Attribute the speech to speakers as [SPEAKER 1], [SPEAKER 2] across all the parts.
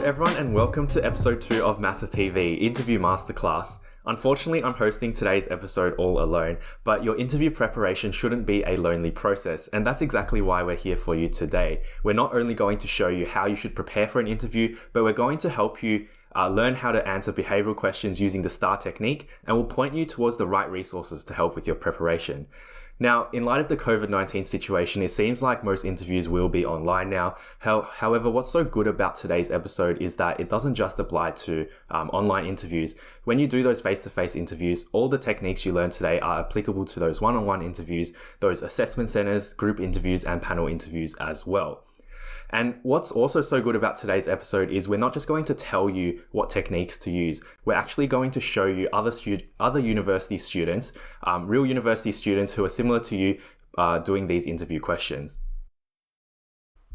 [SPEAKER 1] everyone, and welcome to episode 2 of MASA TV, Interview Masterclass. Unfortunately, I'm hosting today's episode all alone, but your interview preparation shouldn't be a lonely process, and that's exactly why we're here for you today. We're not only going to show you how you should prepare for an interview, but we're going to help you learn how to answer behavioral questions using the STAR technique, and we'll point you towards the right resources to help with your preparation. Now, in light of the COVID-19 situation, it seems like most interviews will be online now. However, what's so good about today's episode is that it doesn't just apply to online interviews. When you do those face-to-face interviews, all the techniques you learn today are applicable to those one-on-one interviews, those assessment centers, group interviews, and panel interviews as well. And what's also so good about today's episode is we're not just going to tell you what techniques to use. We're actually going to show you other university students, real university students who are similar to you doing these interview questions.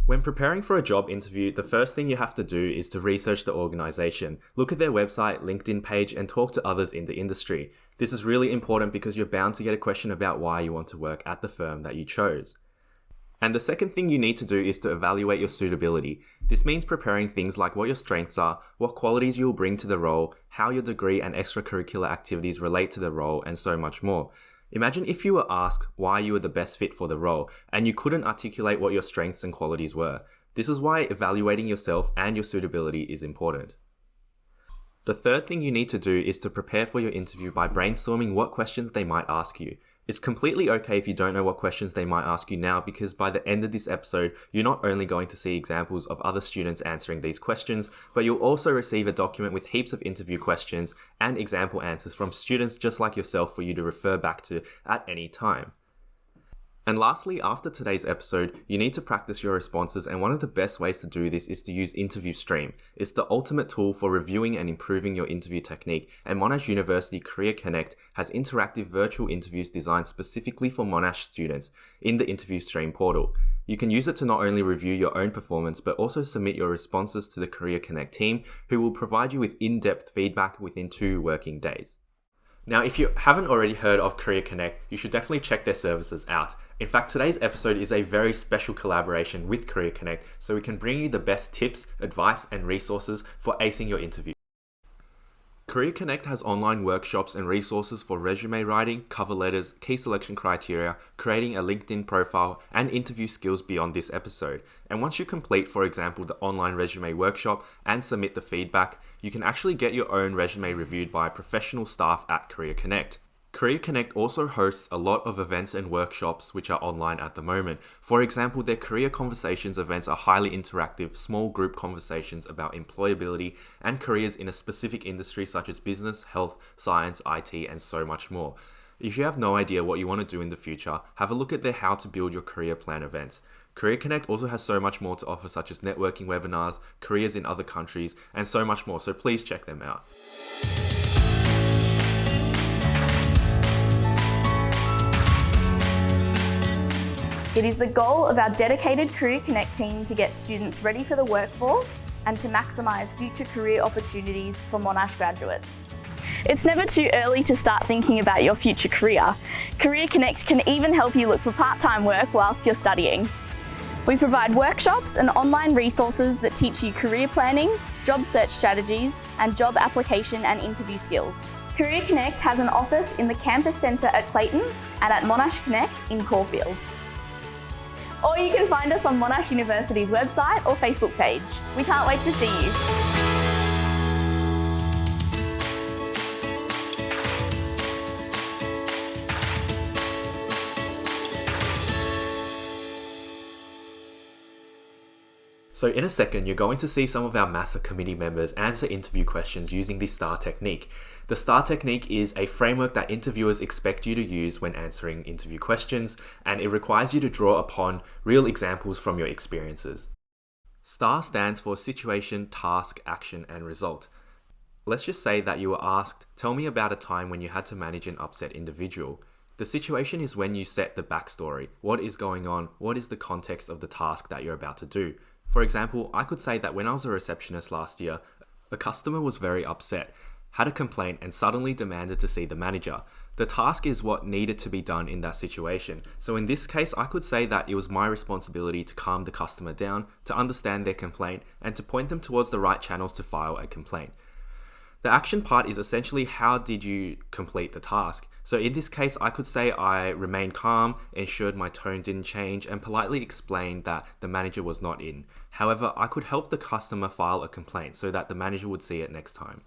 [SPEAKER 1] When preparing for a job interview, the first thing you have to do is to research the organization. Look at their website, LinkedIn page, and talk to others in the industry. This is really important because you're bound to get a question about why you want to work at the firm that you chose. And the second thing you need to do is to evaluate your suitability. This means preparing things like what your strengths are, what qualities you will bring to the role, how your degree and extracurricular activities relate to the role, and so much more. Imagine if you were asked why you were the best fit for the role, and you couldn't articulate what your strengths and qualities were. This is why evaluating yourself and your suitability is important. The third thing you need to do is to prepare for your interview by brainstorming what questions they might ask you. It's completely okay if you don't know what questions they might ask you now, because by the end of this episode, you're not only going to see examples of other students answering these questions, but you'll also receive a document with heaps of interview questions and example answers from students just like yourself for you to refer back to at any time. And lastly, after today's episode, you need to practice your responses, and one of the best ways to do this is to use Interview Stream. It's the ultimate tool for reviewing and improving your interview technique, and Monash University Career Connect has interactive virtual interviews designed specifically for Monash students in the Interview Stream portal. You can use it to not only review your own performance, but also submit your responses to the Career Connect team, who will provide you with in-depth feedback within 2 working days. Now, if you haven't already heard of Career Connect, you should definitely check their services out. In fact, today's episode is a very special collaboration with Career Connect, so we can bring you the best tips, advice, and resources for acing your interview. Career Connect has online workshops and resources for resume writing, cover letters, key selection criteria, creating a LinkedIn profile, and interview skills beyond this episode. And once you complete, for example, the online resume workshop and submit the feedback, you can actually get your own resume reviewed by professional staff at Career Connect. Career Connect also hosts a lot of events and workshops which are online at the moment. For example, their Career Conversations events are highly interactive, small group conversations about employability and careers in a specific industry such as business, health, science, IT, and so much more. If you have no idea what you want to do in the future, have a look at their How to Build Your Career Plan events. Career Connect also has so much more to offer, such as networking webinars, careers in other countries, and so much more, so please check them out.
[SPEAKER 2] It is the goal of our dedicated Career Connect team to get students ready for the workforce and to maximise future career opportunities for Monash graduates. It's never too early to start thinking about your future career. Career Connect can even help you look for part-time work whilst you're studying. We provide workshops and online resources that teach you career planning, job search strategies, and job application and interview skills. Career Connect has an office in the campus centre at Clayton and at Monash Connect in Caulfield. Or you can find us on Monash University's website or Facebook page. We can't wait to see you.
[SPEAKER 1] So in a second, you're going to see some of our MASA committee members answer interview questions using the STAR technique. The STAR technique is a framework that interviewers expect you to use when answering interview questions, and it requires you to draw upon real examples from your experiences. STAR stands for Situation, Task, Action, and Result. Let's just say that you were asked, tell me about a time when you had to manage an upset individual. The situation is when you set the backstory. What is going on? What is the context of the task that you're about to do? For example, I could say that when I was a receptionist last year, a customer was very upset, had a complaint, and suddenly demanded to see the manager. The task is what needed to be done in that situation. So in this case, I could say that it was my responsibility to calm the customer down, to understand their complaint, and to point them towards the right channels to file a complaint. The action part is essentially how did you complete the task. So in this case, I could say I remained calm, ensured my tone didn't change, and politely explained that the manager was not in. However, I could help the customer file a complaint so that the manager would see it next time.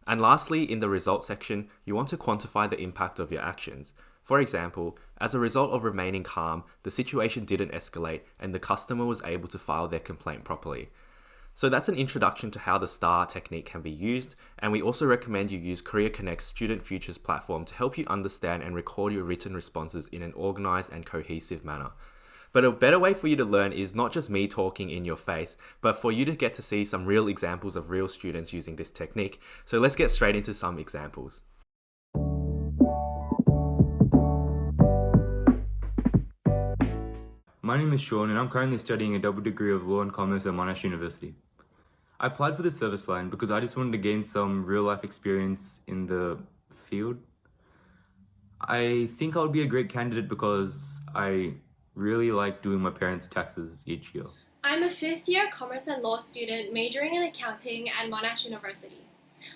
[SPEAKER 1] And lastly, in the results section, you want to quantify the impact of your actions. For example, as a result of remaining calm, the situation didn't escalate and the customer was able to file their complaint properly. So that's an introduction to how the STAR technique can be used, and we also recommend you use Career Connect's Student Futures platform to help you understand and record your written responses in an organized and cohesive manner. But a better way for you to learn is not just me talking in your face, but for you to get to see some real examples of real students using this technique. So let's get straight into some examples.
[SPEAKER 3] My name is Sean and I'm currently studying a double degree of Law and Commerce at Monash University. I applied for the service line because I just wanted to gain some real life experience in the field. I think I would be a great candidate because I really like doing my parents' taxes each year.
[SPEAKER 4] I'm a fifth-year Commerce and Law student majoring in accounting at Monash University.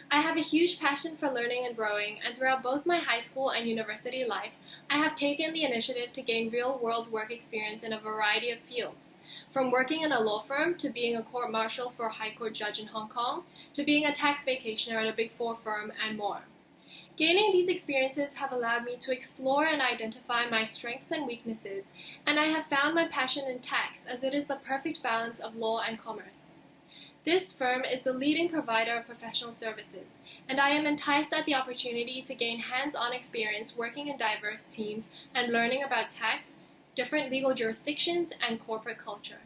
[SPEAKER 4] I have a huge passion for learning and growing, and throughout both my high school and university life, I have taken the initiative to gain real-world work experience in a variety of fields, from working in a law firm to being a court marshal for a high court judge in Hong Kong, to being a tax vacationer at a Big Four firm, and more. Gaining these experiences have allowed me to explore and identify my strengths and weaknesses, and I have found my passion in tax as it is the perfect balance of law and commerce. This firm is the leading provider of professional services, and I am enticed at the opportunity to gain hands-on experience working in diverse teams and learning about tax, different legal jurisdictions, and corporate culture.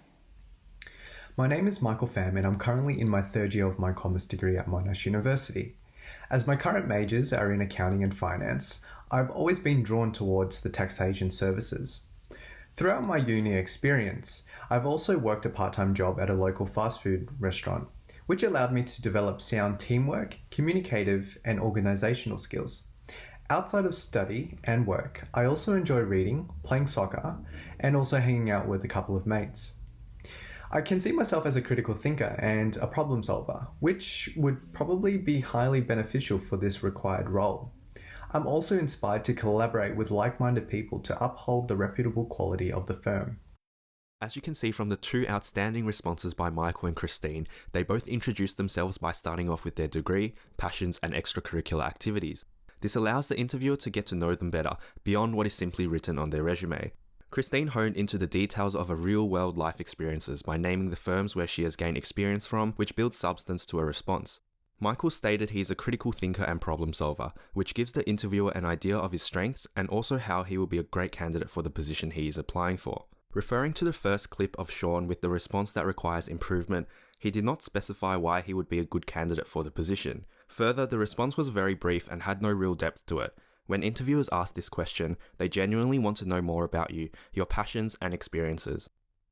[SPEAKER 5] My name is Michael Pham and I'm currently in my third year of my Commerce degree at Monash University. As my current majors are in accounting and finance, I've always been drawn towards the taxation services. Throughout my uni experience, I've also worked a part-time job at a local fast food restaurant, which allowed me to develop sound teamwork, communicative, and organizational skills. Outside of study and work, I also enjoy reading, playing soccer, and also hanging out with a couple of mates. I can see myself as a critical thinker and a problem solver, which would probably be highly beneficial for this required role. I'm also inspired to collaborate with like-minded people to uphold the reputable quality of the firm.
[SPEAKER 1] As you can see from the two outstanding responses by Michael and Christine, they both introduced themselves by starting off with their degree, passions, and extracurricular activities. This allows the interviewer to get to know them better, beyond what is simply written on their resume. Christine honed into the details of her real-world life experiences by naming the firms where she has gained experience from, which builds substance to her response. Michael stated he is a critical thinker and problem solver, which gives the interviewer an idea of his strengths and also how he will be a great candidate for the position he is applying for. Referring to the first clip of Sean with the response that requires improvement, he did not specify why he would be a good candidate for the position. Further, the response was very brief and had no real depth to it. When interviewers ask this question, they genuinely want to know more about you, your passions and experiences.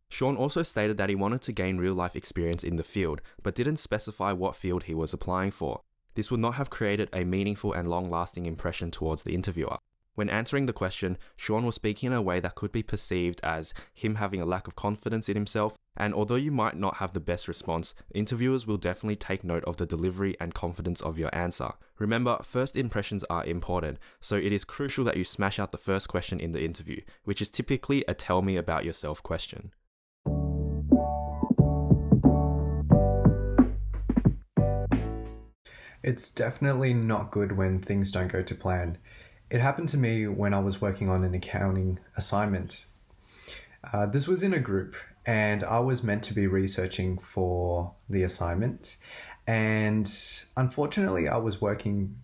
[SPEAKER 1] Sean also stated that he wanted to gain real-life experience in the field, but didn't specify what field he was applying for. This would not have created a meaningful and long-lasting impression towards the interviewer. When answering the question, Sean was speaking in a way that could be perceived as him having a lack of confidence in himself, and although you might not have the best response, interviewers will definitely take note of the delivery and confidence of your answer. Remember, first impressions are important, so it is crucial that you smash out the first question in the interview, which is typically a tell me about yourself question.
[SPEAKER 5] It's definitely not good when things don't go to plan. It happened to me when I was working on an accounting assignment. This was in a group and I was meant to be researching for the assignment, and unfortunately I was working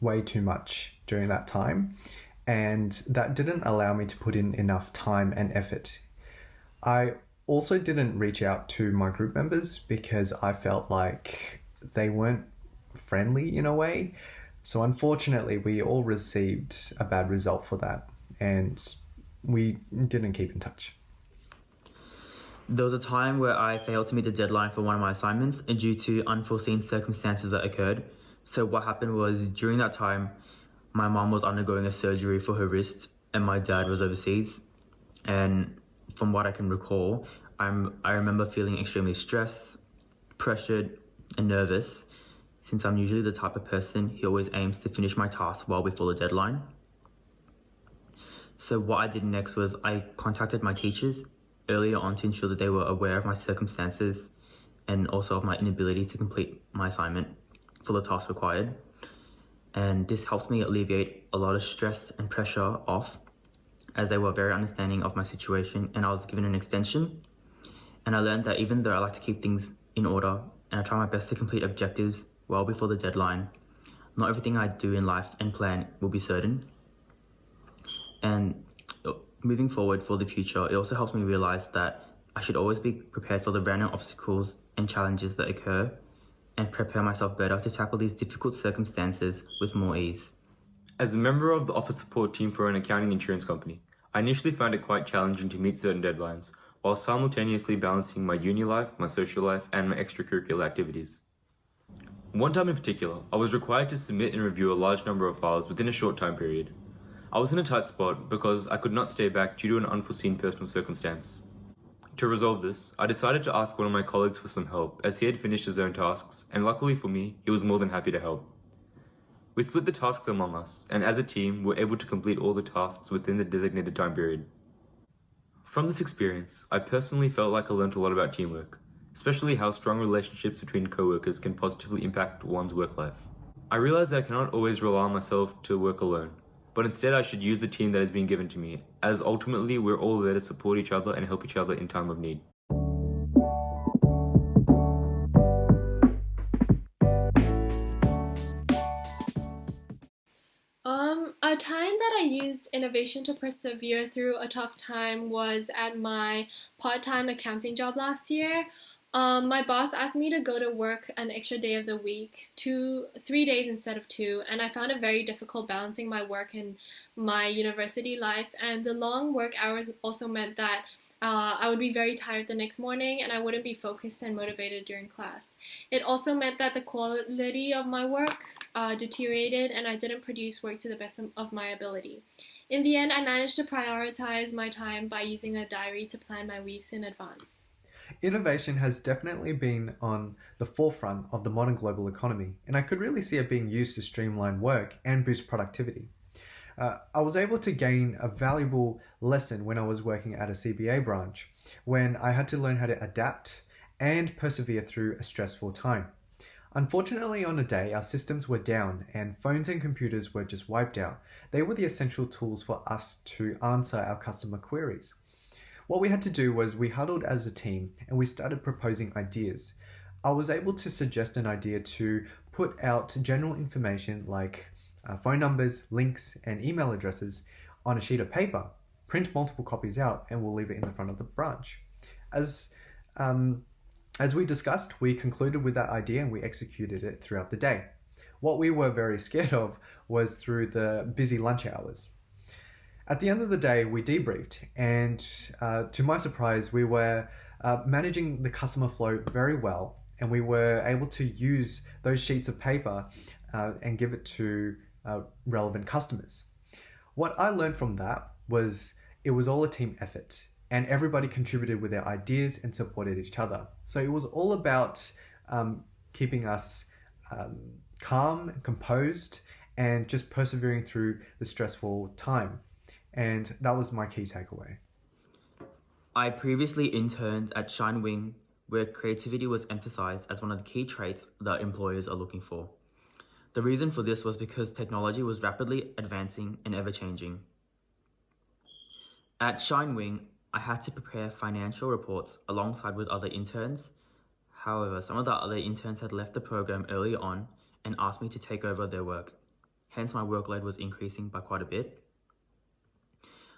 [SPEAKER 5] way too much during that time, and that didn't allow me to put in enough time and effort. I also didn't reach out to my group members because I felt like they weren't friendly in a way. So unfortunately, we all received a bad result for that, and we didn't keep in touch.
[SPEAKER 6] There was a time where I failed to meet the deadline for one of my assignments due to unforeseen circumstances that occurred. So what happened was, during that time, My mom was undergoing a surgery for her wrist and my dad was overseas. And from what I can recall, I remember feeling extremely stressed, pressured, and nervous, since I'm usually the type of person who always aims to finish my task well before the deadline. So what I did next was I contacted my teachers earlier on to ensure that they were aware of my circumstances and also of my inability to complete my assignment for the task required. And this helps me alleviate a lot of stress and pressure off, as they were very understanding of my situation and I was given an extension. And I learned that even though I like to keep things in order and I try my best to complete objectives well before the deadline, not everything I do in life and plan will be certain. And moving forward for the future, it also helps me realize that I should always be prepared for the random obstacles and challenges that occur and prepare myself better to tackle these difficult circumstances with more ease.
[SPEAKER 3] As a member of the office support team for an accounting insurance company, I initially found it quite challenging to meet certain deadlines, while simultaneously balancing my uni life, my social life, and my extracurricular activities. One time in particular, I was required to submit and review a large number of files within a short time period. I was in a tight spot because I could not stay back due to an unforeseen personal circumstance. To resolve this, I decided to ask one of my colleagues for some help, as he had finished his own tasks, and luckily for me, he was more than happy to help. We split the tasks among us, and as a team, were able to complete all the tasks within the designated time period. From this experience, I personally felt like I learned a lot about teamwork, especially how strong relationships between co-workers can positively impact one's work life. I realized that I cannot always rely on myself to work alone, but instead I should use the team that has been given to me, as ultimately we're all there to support each other and help each other in time of need.
[SPEAKER 4] A time that I used innovation to persevere through a tough time was at my part-time accounting job last year. My boss asked me to go to work an extra day of the week, 3 days instead of 2, and I found it very difficult balancing my work and my university life. And the long work hours also meant that I would be very tired the next morning and I wouldn't be focused and motivated during class. It also meant that the quality of my work deteriorated and I didn't produce work to the best of my ability. In the end, I managed to prioritize my time by using a diary to plan my weeks in advance.
[SPEAKER 5] Innovation has definitely been on the forefront of the modern global economy, and I could really see it being used to streamline work and boost productivity. I was able to gain a valuable lesson when I was working at a CBA branch, when I had to learn how to adapt and persevere through a stressful time. Unfortunately, on a day, our systems were down and phones and computers were just wiped out. They were the essential tools for us to answer our customer queries. What we had to do was we huddled as a team and we started proposing ideas. I was able to suggest an idea to put out general information like phone numbers, links, and email addresses on a sheet of paper, print multiple copies out, and we'll leave it in the front of the branch. As we discussed, we concluded with that idea and we executed it throughout the day. What we were very scared of was through the busy lunch hours. At the end of the day, we debriefed, and to my surprise, we were managing the customer flow very well, and we were able to use those sheets of paper and give it to relevant customers. What I learned from that was it was all a team effort, and everybody contributed with their ideas and supported each other. So it was all about keeping us calm and composed and just persevering through the stressful time. And that was my key takeaway.
[SPEAKER 6] I previously interned at Shine Wing, where creativity was emphasized as one of the key traits that employers are looking for. The reason for this was because technology was rapidly advancing and ever-changing. At Shine Wing, I had to prepare financial reports alongside with other interns. However, some of the other interns had left the program early on and asked me to take over their work. Hence, my workload was increasing by quite a bit.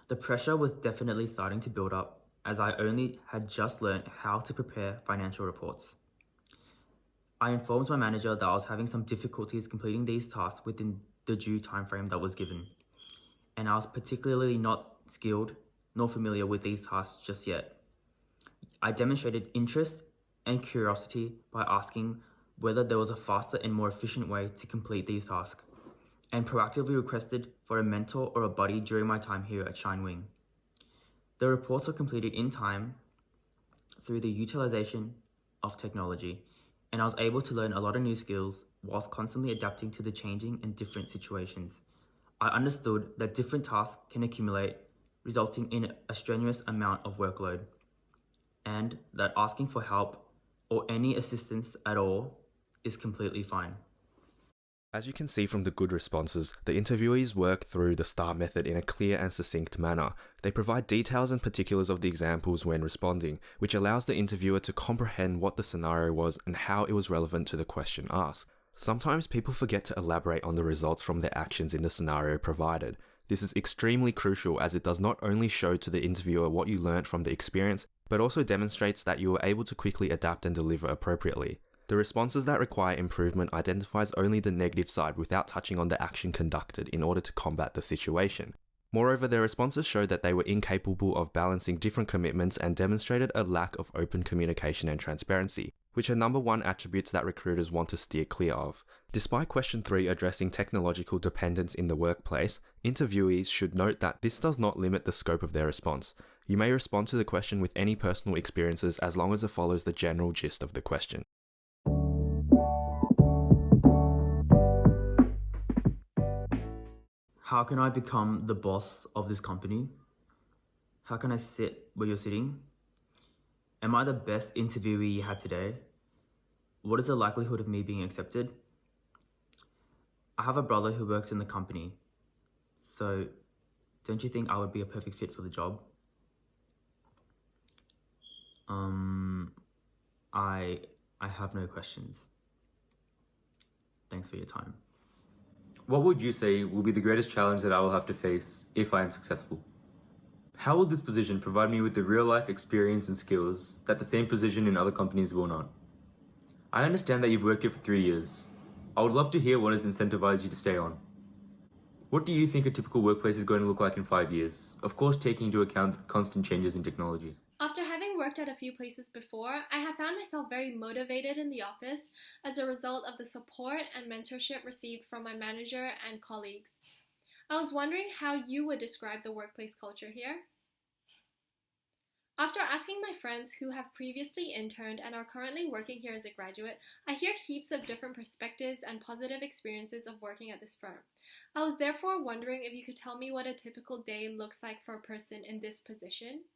[SPEAKER 6] The pressure was definitely starting to build up as I only had just learned how to prepare financial reports. I informed my manager that I was having some difficulties completing these tasks within the due time frame that was given, and I was particularly not skilled nor familiar with these tasks just yet. I demonstrated interest and curiosity by asking whether there was a faster and more efficient way to complete these tasks, and proactively requested for a mentor or a buddy during my time here at Shine Wing. The reports were completed in time through the utilization of technology, and I was able to learn a lot of new skills whilst constantly adapting to the changing and different situations. I understood that different tasks can accumulate, resulting in a strenuous amount of workload, and that asking for help or any assistance at all is completely fine.
[SPEAKER 1] As you can see from the good responses, the interviewees work through the STAR method in a clear and succinct manner. They provide details and particulars of the examples when responding, which allows the interviewer to comprehend what the scenario was and how it was relevant to the question asked. Sometimes people forget to elaborate on the results from their actions in the scenario provided. This is extremely crucial as it does not only show to the interviewer what you learnt from the experience, but also demonstrates that you were able to quickly adapt and deliver appropriately. The responses that require improvement identifies only the negative side without touching on the action conducted in order to combat the situation. Moreover, their responses showed that they were incapable of balancing different commitments and demonstrated a lack of open communication and transparency, which are number one attributes that recruiters want to steer clear of. Despite question 3 addressing technological dependence in the workplace, interviewees should note that this does not limit the scope of their response. You may respond to the question with any personal experiences as long as it follows the general gist of the question.
[SPEAKER 6] How can I become the boss of this company? How can I sit where you're sitting? Am I the best interviewee you had today? What is the likelihood of me being accepted? I have a brother who works in the company, so don't you think I would be a perfect fit for the job? I have no questions. Thanks for your time.
[SPEAKER 3] What would you say will be the greatest challenge that I will have to face if I am successful? How will this position provide me with the real-life experience and skills that the same position in other companies will not? I understand that you've worked here for 3 years. I would love to hear what has incentivized you to stay on. What do you think a typical workplace is going to look like in 5 years? Of course, taking into account the constant changes in technology.
[SPEAKER 4] After having worked at a few places before, I have found myself very motivated in the office as a result of the support and mentorship received from my manager and colleagues. I was wondering how you would describe the workplace culture here. After asking my friends who have previously interned and are currently working here as a graduate, I hear heaps of different perspectives and positive experiences of working at this firm. I was therefore wondering if you could tell me what a typical day looks like for a person in this position.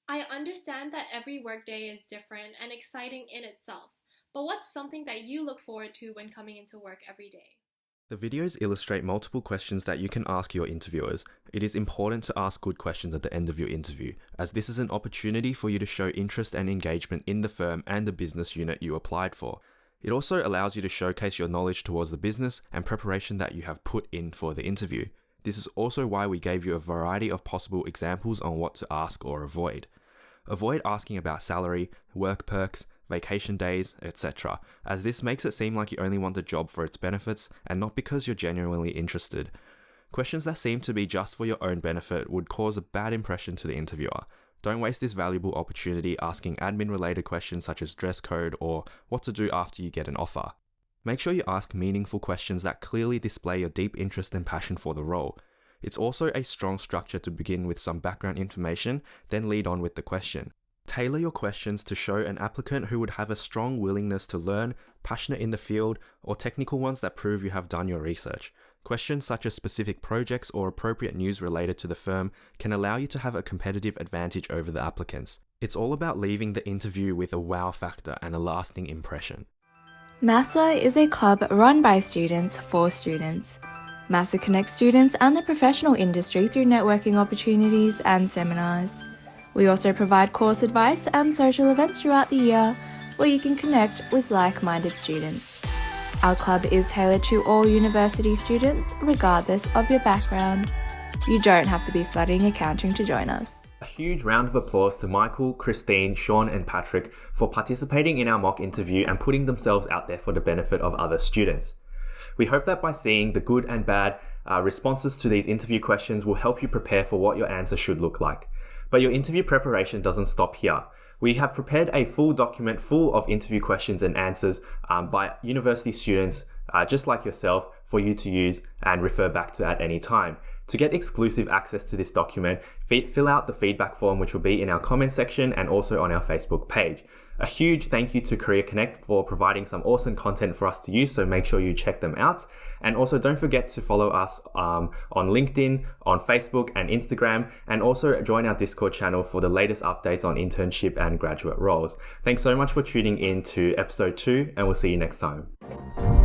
[SPEAKER 4] I understand that every workday is different and exciting in itself, but what's something that you look forward to when coming into work every day?
[SPEAKER 1] The videos illustrate multiple questions that you can ask your interviewers. It is important to ask good questions at the end of your interview, as this is an opportunity for you to show interest and engagement in the firm and the business unit you applied for. It also allows you to showcase your knowledge towards the business and preparation that you have put in for the interview. This is also why we gave you a variety of possible examples on what to ask or avoid. Avoid asking about salary, work perks, vacation days, etc., as this makes it seem like you only want the job for its benefits and not because you're genuinely interested. Questions that seem to be just for your own benefit would cause a bad impression to the interviewer. Don't waste this valuable opportunity asking admin-related questions such as dress code or what to do after you get an offer. Make sure you ask meaningful questions that clearly display your deep interest and passion for the role. It's also a strong structure to begin with some background information, then lead on with the question. Tailor your questions to show an applicant who would have a strong willingness to learn, passionate in the field, or technical ones that prove you have done your research. Questions such as specific projects or appropriate news related to the firm can allow you to have a competitive advantage over the applicants. It's all about leaving the interview with a wow factor and a lasting impression.
[SPEAKER 7] MASA is a club run by students for students. MASA connects students and the professional industry through networking opportunities and seminars. We also provide course advice and social events throughout the year where you can connect with like-minded students. Our club is tailored to all university students, regardless of your background. You don't have to be studying accounting to join us.
[SPEAKER 1] A huge round of applause to Michael, Christine, Sean and Patrick for participating in our mock interview and putting themselves out there for the benefit of other students. We hope that by seeing the good and bad responses to these interview questions will help you prepare for what your answer should look like. But your interview preparation doesn't stop here. We have prepared a full document full of interview questions and answers by university students just like yourself, for you to use and refer back to at any time. To get exclusive access to this document, fill out the feedback form, which will be in our comment section and also on our Facebook page. A huge thank you to Career Connect for providing some awesome content for us to use, so make sure you check them out. And also don't forget to follow us on LinkedIn, on Facebook and Instagram, and also join our Discord channel for the latest updates on internship and graduate roles. Thanks so much for tuning in to episode 2, and we'll see you next time.